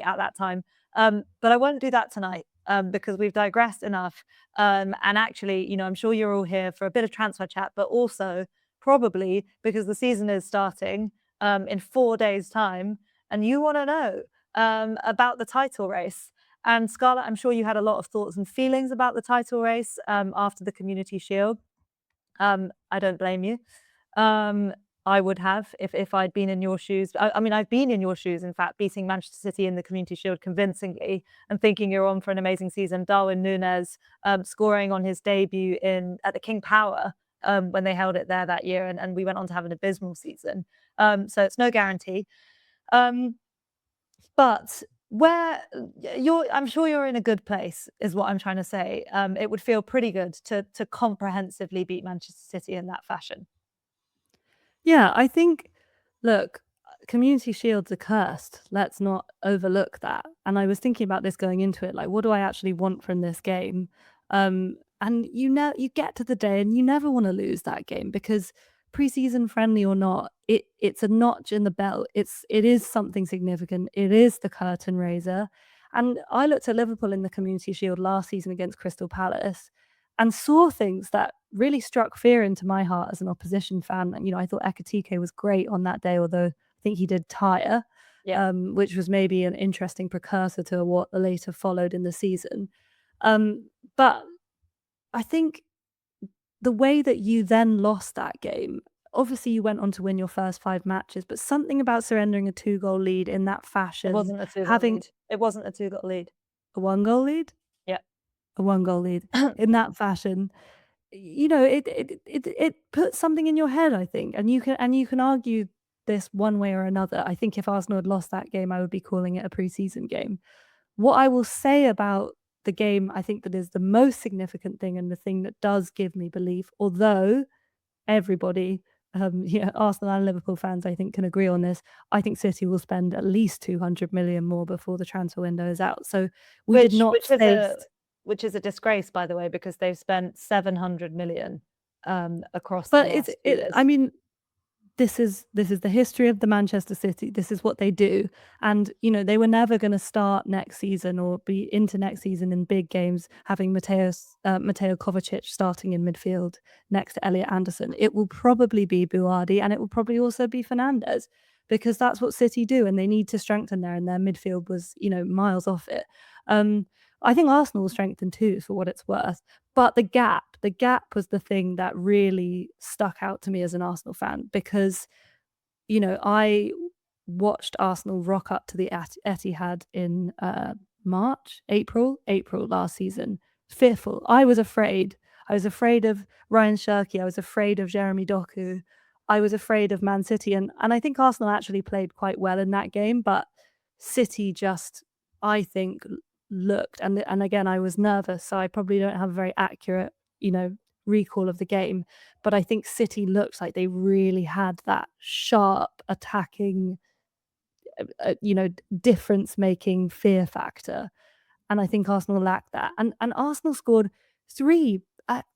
at that time. But I won't do that tonight because we've digressed enough. And actually, I'm sure you're all here for a bit of transfer chat, but also probably because the season is starting in 4 days' time, and you want to know about the title race. And Scarlett, I'm sure you had a lot of thoughts and feelings about the title race after the Community Shield. I don't blame you. I would have if I'd been in your shoes. I mean, I've been in your shoes, in fact, beating Manchester City in the Community Shield convincingly and thinking you're on for an amazing season. Darwin Núñez scoring on his debut at the King Power when they held it there that year, and we went on to have an abysmal season. So it's no guarantee. But where I'm sure you're in a good place, is what I'm trying to say. It would feel pretty good to comprehensively beat Manchester City in that fashion. Yeah, I think, look, Community Shields are cursed. Let's not overlook that. And I was thinking about this going into it, like, what do I actually want from this game? And you get to the day and you never want to lose that game because preseason friendly or not, it's a notch in the belt. It is something significant. It is the curtain raiser. And I looked at Liverpool in the Community Shield last season against Crystal Palace and saw things that really struck fear into my heart as an opposition fan. And, I thought Ekitike was great on that day, although I think he did tire, which was maybe an interesting precursor to what later followed in the season. But I think the way that you then lost that game, obviously you went on to win your first 5 matches, but something about surrendering a 2-goal lead in that fashion. It wasn't a 2-goal lead. It wasn't a 2-goal lead. A 1-goal lead? Yeah. A 1-goal lead in that fashion. It puts something in your head, I think, and you can argue this one way or another. I think if Arsenal had lost that game, I would be calling it a pre-season game. What I will say about the game, I think that is the most significant thing and the thing that does give me belief, although everybody, Arsenal and Liverpool fans, I think, can agree on this. I think City will spend at least 200 million more before the transfer window is out. So which is a disgrace, by the way, because they've spent 700 million across the last 2 years. I mean, this is the history of the Manchester City. This is what they do. And, they were never going to start next season or be into next season in big games having Mateo Kovacic starting in midfield next to Elliot Anderson. It will probably be Buardi and it will probably also be Fernandes because that's what City do and they need to strengthen there, and their midfield was, miles off it. I think Arsenal will strengthen too, for what it's worth. But the gap was the thing that really stuck out to me as an Arsenal fan because, I watched Arsenal rock up to the Etihad in April last season. Fearful. I was afraid. I was afraid of Ryan Cherki. I was afraid of Jeremy Doku. I was afraid of Man City. And I think Arsenal actually played quite well in that game, but City just, I think, looked, and again, I was nervous, so I probably don't have a very accurate, recall of the game, but I think City looked like they really had that sharp attacking, difference-making fear factor, and I think Arsenal lacked that. And Arsenal scored 3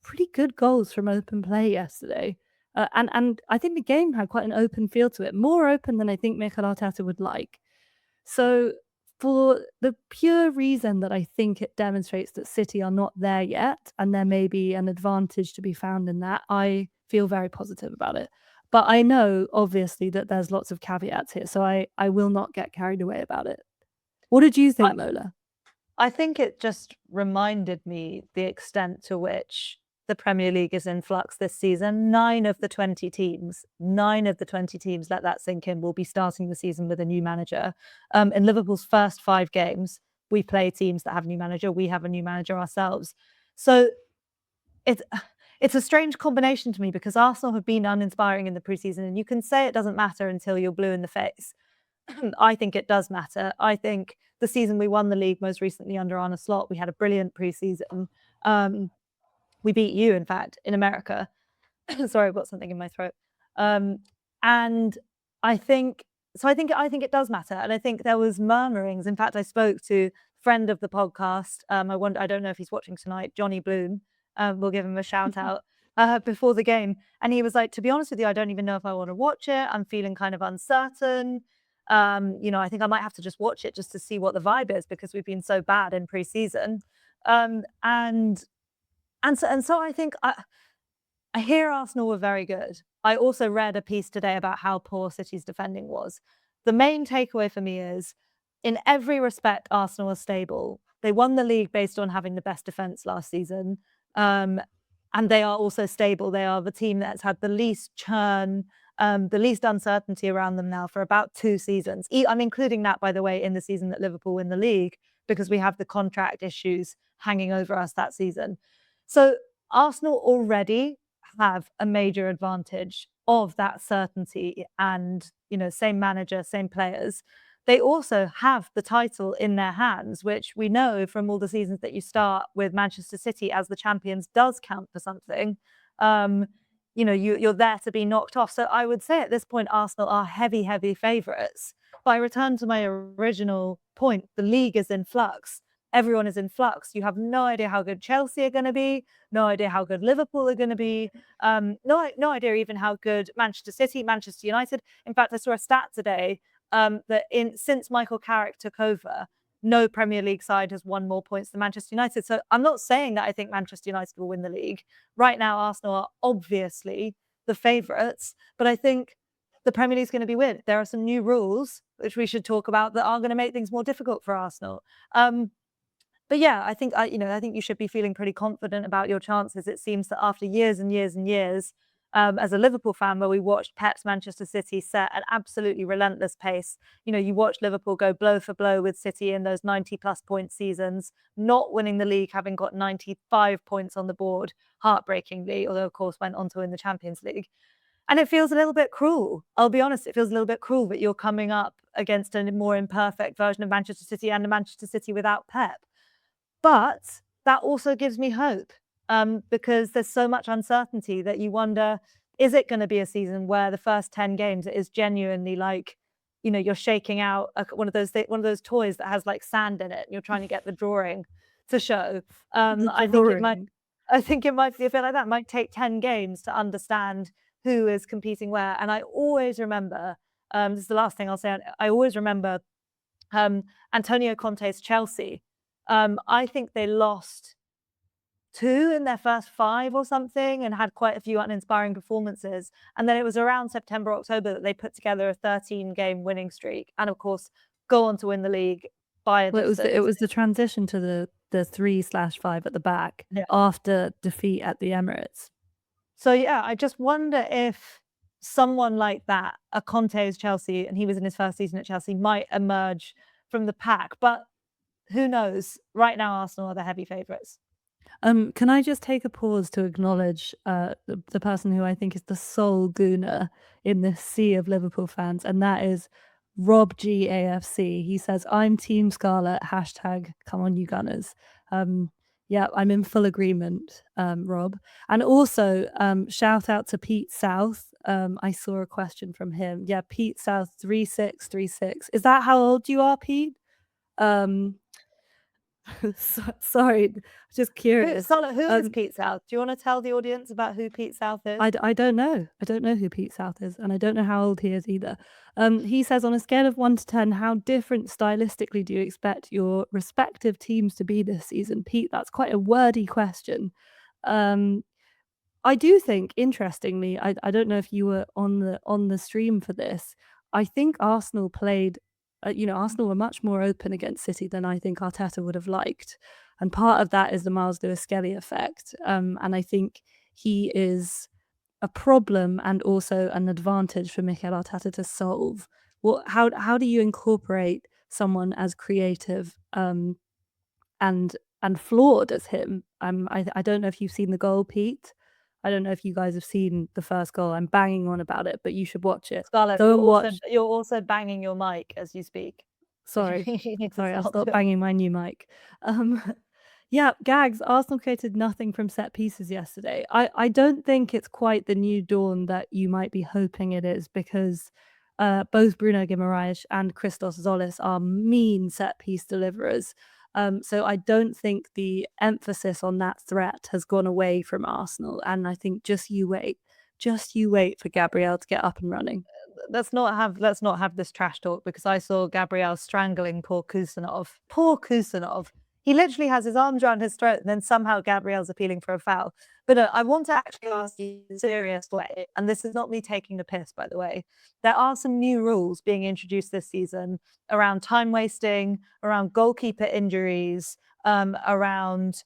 pretty good goals from open play yesterday. And I think the game had quite an open feel to it, more open than I think Mikel Arteta would like. So for the pure reason that I think it demonstrates that City are not there yet, and there may be an advantage to be found in that, I feel very positive about it. But I know, obviously, that there's lots of caveats here, so I will not get carried away about it. What did you think, Lola? I think it just reminded me the extent to which the Premier League is in flux this season. 9 of the 20 teams, let that sink in, will be starting the season with a new manager. In Liverpool's first 5 games, we play teams that have a new manager. We have a new manager ourselves. So it's a strange combination to me because Arsenal have been uninspiring in the preseason, and you can say it doesn't matter until you're blue in the face. I think it does matter. I think the season we won the league most recently under Arne Slot, we had a brilliant preseason. We beat you, in fact, in America. Sorry, I've got something in my throat. And I think it does matter. And I think there was murmurings. In fact, I spoke to a friend of the podcast. I don't know if he's watching tonight, Johnny Bloom. We'll give him a shout out before the game. And he was like, to be honest with you, I don't even know if I want to watch it. I'm feeling kind of uncertain. I think I might have to just watch it just to see what the vibe is because we've been so bad in pre-season. And so I think I hear Arsenal were very good. I also read a piece today about how poor City's defending was. The main takeaway for me is, in every respect, Arsenal are stable. They won the league based on having the best defense last season. Um, and they are also stable. They are the team that's had the least churn, the least uncertainty around them now for about 2 seasons. I'm including that, by the way, in the season that Liverpool win the league, because we have the contract issues hanging over us that season. So Arsenal already have a major advantage of that certainty and, same manager, same players. They also have the title in their hands, which we know from all the seasons that you start with Manchester City as the champions does count for something. You're there to be knocked off. So I would say at this point, Arsenal are heavy, heavy favourites. But I return to my original point. The league is in flux. Everyone is in flux. You have no idea how good Chelsea are going to be, no idea how good Liverpool are going to be, no idea even how good Manchester City, Manchester United. In fact, I saw a stat today that since Michael Carrick took over, no Premier League side has won more points than Manchester United. So I'm not saying that I think Manchester United will win the league. Right now, Arsenal are obviously the favourites, but I think the Premier League is going to be weird. There are some new rules which we should talk about that are going to make things more difficult for Arsenal. But yeah, I think you should be feeling pretty confident about your chances. It seems that after years and years and years, as a Liverpool fan, where we watched Pep's Manchester City set an absolutely relentless pace. You watch Liverpool go blow for blow with City in those 90-plus point seasons, not winning the league, having got 95 points on the board, heartbreakingly, although of course went on to win the Champions League. And it feels a little bit cruel. I'll be honest, it feels a little bit cruel that you're coming up against a more imperfect version of Manchester City and a Manchester City without Pep. But that also gives me hope, because there's so much uncertainty that you wonder, is it going to be a season where the first 10 games is genuinely like, you're shaking out one of those toys that has like sand in it and you're trying to get the drawing to show. I think it might be a bit like that. It might take 10 games to understand who is competing where. And I always remember, this is the last thing I'll say, I always remember Antonio Conte's Chelsea. I think they lost 2 in their first 5 or something and had quite a few uninspiring performances. And then it was around September, October that they put together a 13-game winning streak and, of course, go on to win the league by a distance. It was the transition to the 3/5 at the back after defeat at the Emirates. So, yeah, I just wonder if someone like that, a Conte's Chelsea, and he was in his first season at Chelsea, might emerge from the pack. But who knows? Right now, Arsenal are the heavy favourites. Can I just take a pause to acknowledge the person who I think is the sole gooner in this sea of Liverpool fans, and that is Rob GAFC. He says, "I'm Team Scarlet. Hashtag come on, you Gunners." Yeah, I'm in full agreement, Rob. And also, shout out to Pete South. I saw a question from him. Yeah, Pete South 3636. Is that how old you are, Pete? Sorry, just curious. Who is Pete South? Do you want to tell the audience about who Pete South is? I don't know. I don't know who Pete South is, and I don't know how old he is either. He says, on a scale of 1 to 10, how different stylistically do you expect your respective teams to be this season? Pete, that's quite a wordy question. I do think, interestingly, I don't know if you were on the stream for this. I think Arsenal played, Arsenal were much more open against City than I think Arteta would have liked, and part of that is the Miles Lewis-Skelly effect. And I think he is a problem and also an advantage for Mikel Arteta to solve. How do you incorporate someone as creative and flawed as him? I don't know if you've seen the goal, Pete. I don't know if you guys have seen the first goal. I'm banging on about it, but you should watch it. Scarlett, you're also banging your mic as you speak. Sorry, I'll stop banging my new mic. Yeah, Gags, Arsenal created nothing from set pieces yesterday. I don't think it's quite the new dawn that you might be hoping it is, because both Bruno Guimaraes and Christos Zolis are mean set piece deliverers. So I don't think the emphasis on that threat has gone away from Arsenal. And I think just you wait for Gabriel to get up and running. let's not have this trash talk because I saw Gabriel strangling poor Kusanov. Poor Kusanov. He literally has his arms around his throat, and then somehow Gabriel's appealing for a foul. But I want to actually ask you in a serious way, and this is not me taking the piss, by the way. There are some new rules being introduced this season around time wasting, around goalkeeper injuries, around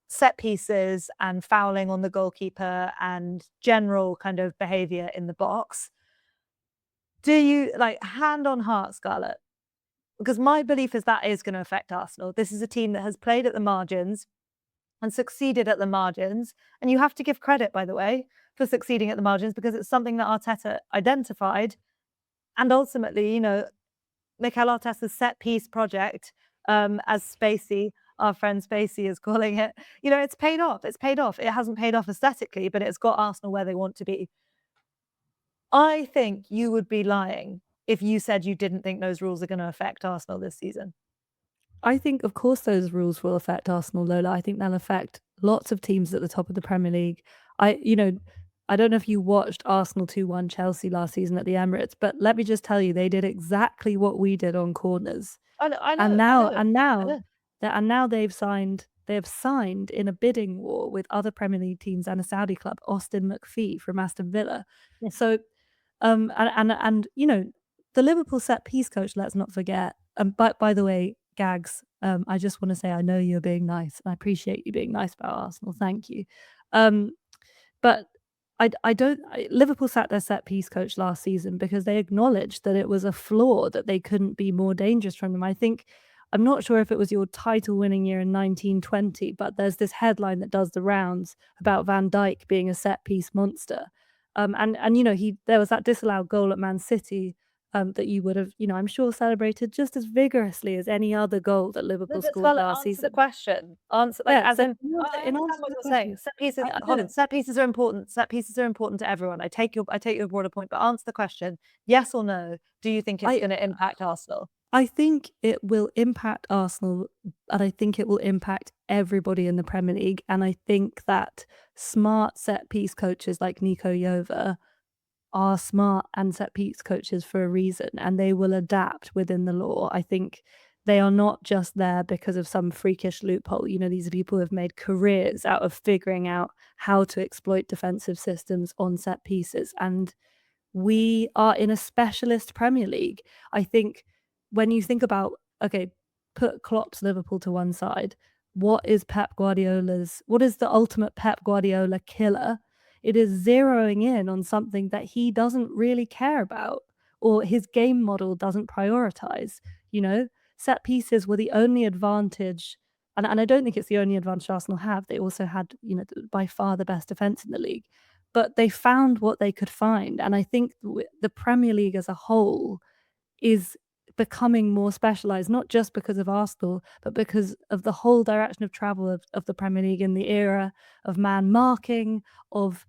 set pieces and fouling on the goalkeeper and general kind of behavior in the box. Do you, like, hand on heart, Scarlett? Because my belief is that is going to affect Arsenal. This is a team that has played at the margins and succeeded at the margins. And you have to give credit, by the way, for succeeding at the margins because it's something that Arteta identified. And ultimately, Mikel Arteta's set piece project, as Spacey, our friend Spacey is calling it, it's paid off. It's paid off. It hasn't paid off aesthetically, but it's got Arsenal where they want to be. I think you would be lying if you said you didn't think those rules are going to affect Arsenal this season. I think, of course, those rules will affect Arsenal, Lola. I think they'll affect lots of teams at the top of the Premier League. I don't know if you watched Arsenal 2-1 Chelsea last season at the Emirates, but let me just tell you, they did exactly what we did on corners. I know, I And know, I now know, and I now know. and now they have signed in a bidding war with other Premier League teams and a Saudi club, Austin McPhee from Aston Villa. Yeah. So, the Liverpool set piece coach, let's not forget. But by the way, Gags, I just want to say I know you're being nice, and I appreciate you being nice about Arsenal. Thank you. Um, but I don't. Liverpool sat their set piece coach last season because they acknowledged that it was a flaw that they couldn't be more dangerous from them. I'm not sure if it was your title winning year in 1920, but there's this headline that does the rounds about Van Dijk being a set piece monster. There was that disallowed goal at Man City that you would have, I'm sure celebrated just as vigorously as any other goal that No, Liverpool but scored Scarlett, last answer the season. question. Answer, like, Yeah, as so in, I in answer understand to what the you're saying. question, Set pieces, hold no, on. Set pieces are important. Set pieces are important to everyone. I take your broader point, but answer the question: yes or no? Do you think it's I going to impact Arsenal? I think it will impact Arsenal, and I think it will impact everybody in the Premier League. And I think that smart set piece coaches like Nico Yova are smart and set piece coaches for a reason, and they will adapt within the law. I think they are not just there because of some freakish loophole. These are people who have made careers out of figuring out how to exploit defensive systems on set pieces. And we are in a specialist Premier League. I think when you think about, okay, put Klopp's Liverpool to one side, what is the ultimate Pep Guardiola killer? It is zeroing in on something that he doesn't really care about or his game model doesn't prioritize. You know, set pieces were the only advantage. And I don't think it's the only advantage Arsenal have. They also had, by far the best defense in the league, but they found what they could find. And I think the Premier League as a whole is becoming more specialized, not just because of Arsenal, but because of the whole direction of travel of the Premier League in the era of man marking, of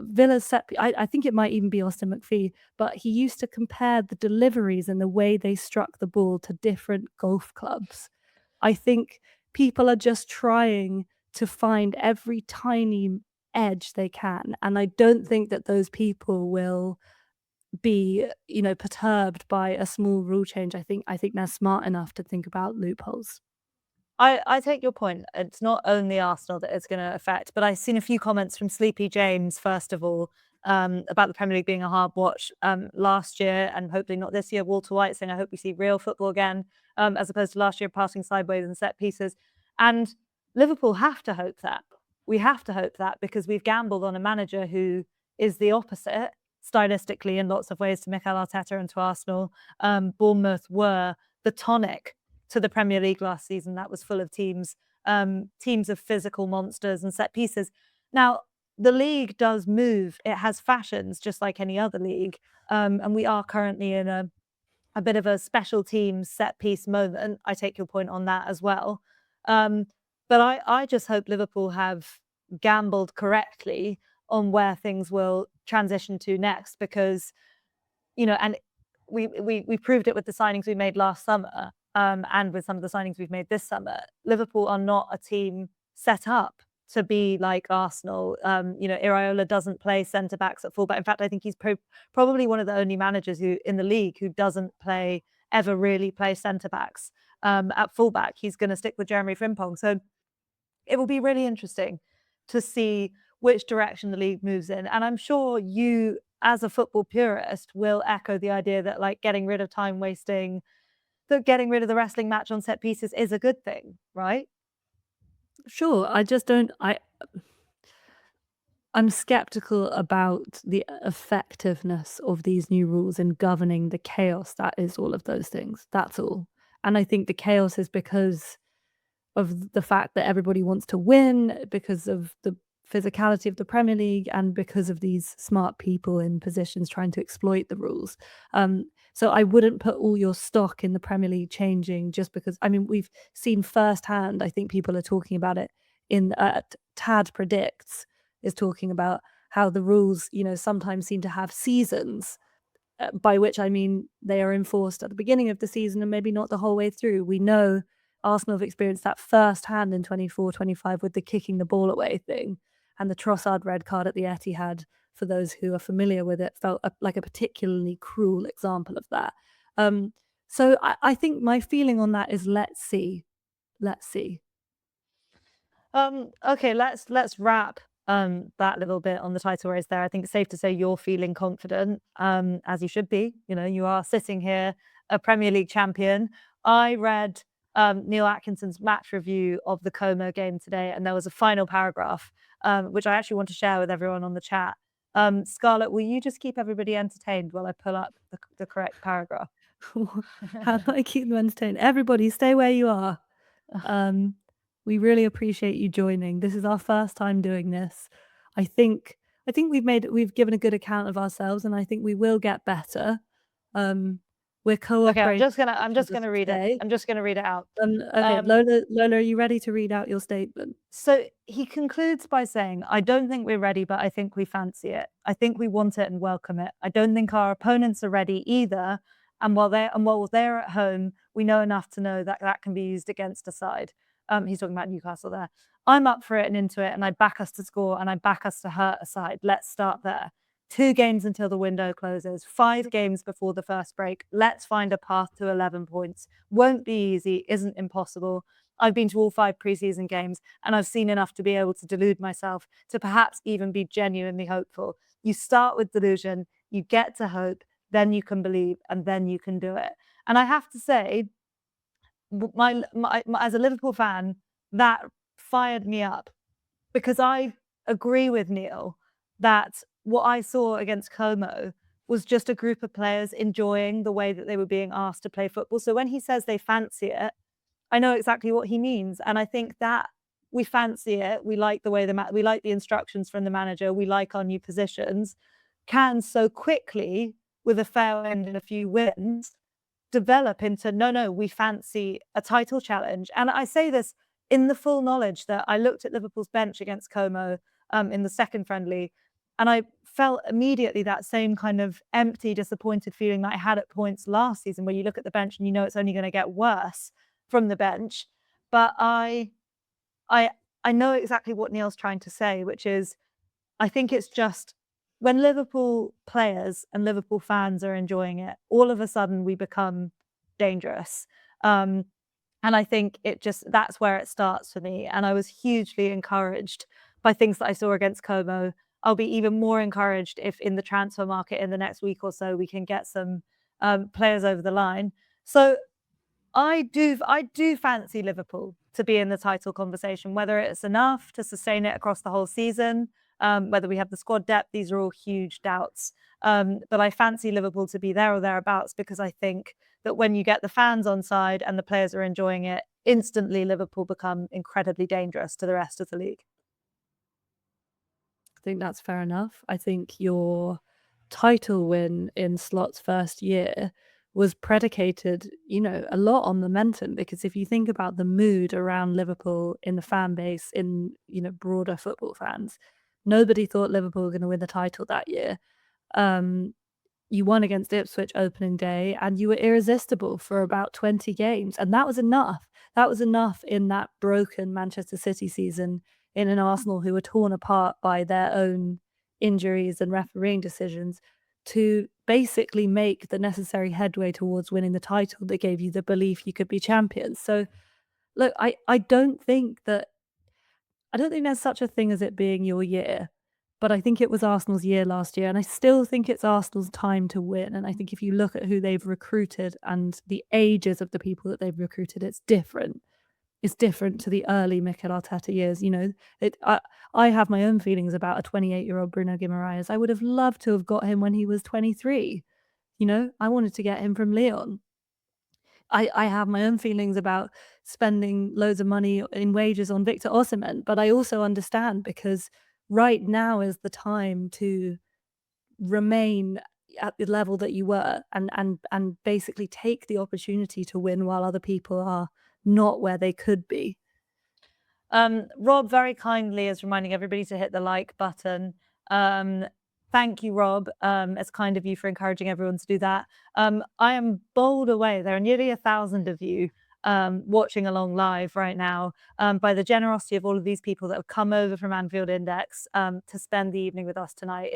Villa's set. I think it might even be Austin McPhee, but he used to compare the deliveries and the way they struck the ball to different golf clubs. I think people are just trying to find every tiny edge they can. And I don't think that those people will be, perturbed by a small rule change. I think they're smart enough to think about loopholes. I take your point. It's not only Arsenal that it's going to affect, but I've seen a few comments from Sleepy James, first of all, about the Premier League being a hard watch last year and hopefully not this year. Walter White saying, I hope we see real football again, as opposed to last year passing sideways and set pieces. And Liverpool have to hope that. We have to hope that because we've gambled on a manager who is the opposite stylistically in lots of ways to Mikel Arteta and to Arsenal. Bournemouth were the tonic to the Premier League last season that was full of teams of physical monsters and set pieces. Now, the league does move. It has fashions just like any other league. And we are currently in a bit of a special team set piece moment. I take your point on that as well. But I just hope Liverpool have gambled correctly on where things will transition to next because, and we proved it with the signings we made last summer, and with some of the signings we've made this summer. Liverpool are not a team set up to be like Arsenal. Iraola doesn't play centre backs at fullback. In fact, I think he's probably one of the only managers who in the league who doesn't ever really play centre backs at fullback. He's going to stick with Jeremy Frimpong. So it will be really interesting to see which direction the league moves in. And I'm sure you, as a football purist, will echo the idea that like getting rid of time wasting, that getting rid of the wrestling match on set pieces is a good thing, right? Sure, I just don't I'm skeptical about the effectiveness of these new rules in governing the chaos that is all of those things. That's all. And I think the chaos is because of the fact that everybody wants to win, because of the physicality of the Premier League, and because of these smart people in positions trying to exploit the rules. So I wouldn't put all your stock in the Premier League changing just because. I mean, we've seen firsthand. I think people are talking about it in Tad predicts is talking about how the rules, sometimes seem to have seasons, by which I mean they are enforced at the beginning of the season and maybe not the whole way through. We know Arsenal have experienced that firsthand in 24-25 with the kicking the ball away thing, and the Trossard red card at the Etihad, for those who are familiar with it, felt like a particularly cruel example of that. So I think my feeling on that is let's see. Let's see. Okay, let's wrap that little bit on the title race there. I think it's safe to say you're feeling confident, as you should be. You are sitting here a Premier League champion. I read Neil Atkinson's match review of the Como game today, and there was a final paragraph which I actually want to share with everyone on the chat. Scarlett, will you just keep everybody entertained while I pull up the correct paragraph? How do I keep them entertained? Everybody, stay where you are. We really appreciate you joining. This is our first time doing this. I think we've given a good account of ourselves, and I think we will get better. We're Okay, I'm cooperating just gonna with I'm each just other gonna read it. today. I'm just gonna read it out. Okay, Lola, are you ready to read out your statement? So he concludes by saying, I don't think we're ready, but I think we fancy it. I think we want it and welcome it. I don't think our opponents are ready either. And while they're at home, we know enough to know that that can be used against a side. He's talking about Newcastle there. I'm up for it and into it, and I back us to score and I back us to hurt a side. Let's start there. 2 games until the window closes, 5 games before the first break. Let's find a path to 11 points. Won't be easy, isn't impossible. I've been to all 5 preseason games and I've seen enough to be able to delude myself to perhaps even be genuinely hopeful. You start with delusion, you get to hope, then you can believe, and then you can do it. And I have to say, as a Liverpool fan, that fired me up because I agree with Neil that what I saw against Como was just a group of players enjoying the way that they were being asked to play football. So when he says they fancy it, I know exactly what he means, and I think that we fancy it. We like the way we like the instructions from the manager. We like our new positions. Can so quickly, with a fair end and a few wins, develop into no, we fancy a title challenge. And I say this in the full knowledge that I looked at Liverpool's bench against Como in the second friendly, and I felt immediately that same kind of empty, disappointed feeling that I had at points last season, where you look at the bench and you know it's only going to get worse from the bench. But I I know exactly what Neil's trying to say, which is I think it's just when Liverpool players and Liverpool fans are enjoying it, all of a sudden we become dangerous. And I think that's where it starts for me. And I was hugely encouraged by things that I saw against Como. I'll be even more encouraged if in the transfer market in the next week or so we can get some players over the line. So I do fancy Liverpool to be in the title conversation, whether it's enough to sustain it across the whole season, whether we have the squad depth, these are all huge doubts. But I fancy Liverpool to be there or thereabouts because I think that when you get the fans on side and the players are enjoying it, instantly Liverpool become incredibly dangerous to the rest of the league. I think that's fair enough. I think your title win in Slot's first year was predicated, a lot on momentum, because if you think about the mood around Liverpool in the fan base, in, broader football fans, nobody thought Liverpool were going to win the title that year. You won against Ipswich opening day and you were irresistible for about 20 games. And that was enough. That was enough in that broken Manchester City season in an Arsenal who were torn apart by their own injuries and refereeing decisions, to basically make the necessary headway towards winning the title that gave you the belief you could be champions. So, look, I don't think there's such a thing as it being your year, but I think it was Arsenal's year last year, and I still think it's Arsenal's time to win. And I think if you look at who they've recruited and the ages of the people that they've recruited, it's different. It's different to the early Mikel Arteta years. It. I have my own feelings about a 28-year-old Bruno Guimaraes. I would have loved to have got him when he was 23. I wanted to get him from Lyon. I have my own feelings about spending loads of money in wages on Victor Osimhen, but I also understand because right now is the time to remain at the level that you were and basically take the opportunity to win while other people are not where they could be. Rob very kindly is reminding everybody to hit the like button. Thank you, Rob. It's kind of you for encouraging everyone to do that. I am bowled away. There are nearly 1,000 of you watching along live right now by the generosity of all of these people that have come over from Anfield Index to spend the evening with us tonight.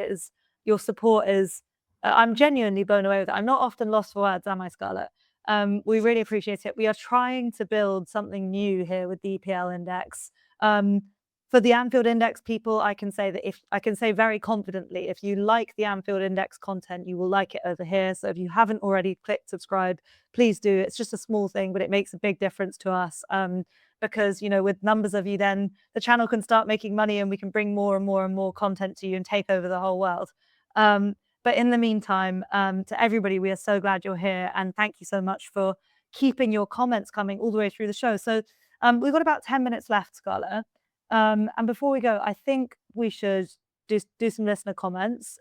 Your support is, I'm genuinely blown away with it. I'm not often lost for words, am I, Scarlett? We really appreciate it. We are trying to build something new here with the EPL Index. For the Anfield Index people, I can say that if I can say very confidently, if you like the Anfield Index content, you will like it over here. So if you haven't already clicked subscribe, please do. It's just a small thing, but it makes a big difference to us. Because with numbers of you, then the channel can start making money and we can bring more and more and more content to you and take over the whole world. But in the meantime, to everybody, we are so glad you're here. And thank you so much for keeping your comments coming all the way through the show. So we've got about 10 minutes left, Scarlett. And before we go, I think we should do some listener comments,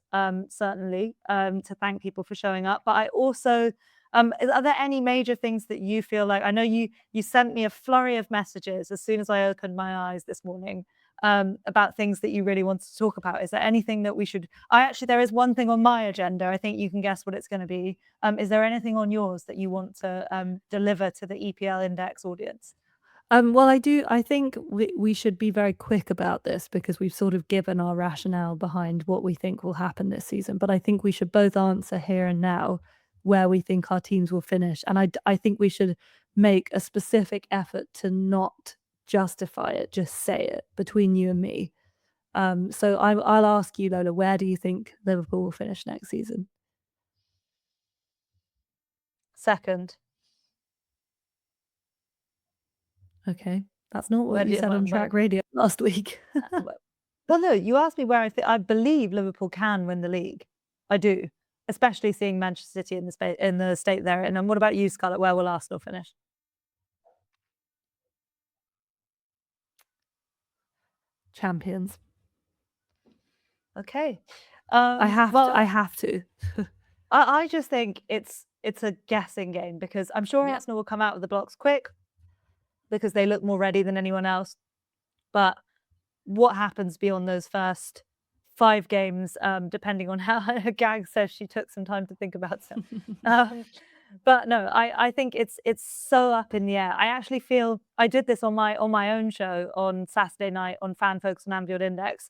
certainly, to thank people for showing up. But I also, are there any major things that you feel like, I know you sent me a flurry of messages as soon as I opened my eyes this morning about things that you really want to talk about. Is there anything that we should, there is one thing on my agenda. I think you can guess what it's going to be. Is there anything on yours that you want to deliver to the EPL Index audience? Well, I think we should be very quick about this because we've sort of given our rationale behind what we think will happen this season. But I think we should both answer here and now where we think our teams will finish. And I think we should make a specific effort to not justify it, just say it between you and me. So I'll ask you, Lola, where do you think Liverpool will finish next season? Second. Okay, that's not what you said on Track Radio last week. Well, no, you asked me where I believe Liverpool can win the league. I do, especially seeing Manchester City in the state they're in. And what about you, Scarlett? Where will Arsenal finish? Champions. Okay. I have to. I just think it's a guessing game because I'm sure Arsenal will come out of the blocks quick because they look more ready than anyone else. But what happens beyond those first 5 games, depending on how Gag says she took some time to think about it. But no, I think it's so up in the air. I actually feel I did this on my own show on Saturday night on Fan Focus and Anfield Index.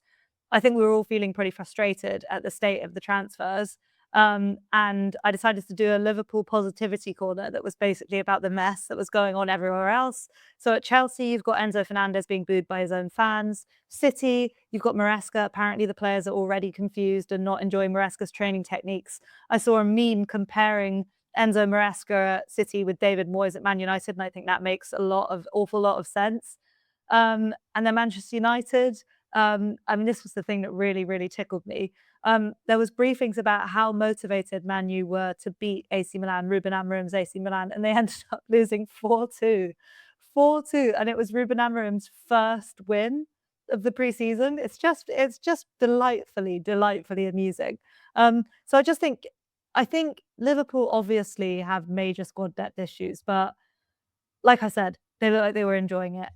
I think we were all feeling pretty frustrated at the state of the transfers. And I decided to do a Liverpool positivity corner that was basically about the mess that was going on everywhere else. So at Chelsea, you've got Enzo Fernandez being booed by his own fans. City, you've got Maresca. Apparently, the players are already confused and not enjoying Maresca's training techniques. I saw a meme comparing Enzo Maresca at City with David Moyes at Man United, and I think that makes awful lot of sense. And then Manchester United. This was the thing that really, really tickled me. There was briefings about how motivated Man U were to beat AC Milan, Ruben Amorim's AC Milan, and they ended up losing 4-2. 4-2, and it was Ruben Amorim's first win of the preseason. It's just delightfully amusing. So I think Liverpool obviously have major squad depth issues, but like I said, they look like they were enjoying it.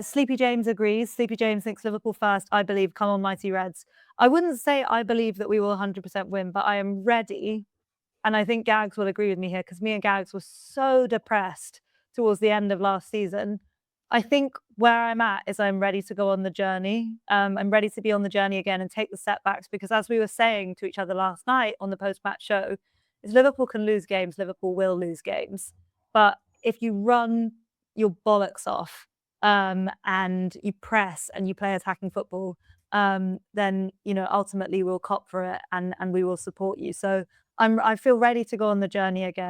Sleepy James agrees. Sleepy James thinks Liverpool first. I believe, come on, mighty Reds. I wouldn't say I believe that we will 100% win, but I am ready. And I think Gags will agree with me here because me and Gags were so depressed towards the end of last season. I think where I'm at is I'm ready to go on the journey. I'm ready to be on the journey again and take the setbacks because, as we were saying to each other last night on the post-match show, is Liverpool can lose games, Liverpool will lose games. But if you run your bollocks off and you press and you play attacking football, then ultimately we'll cop for it and we will support you. So I feel ready to go on the journey again.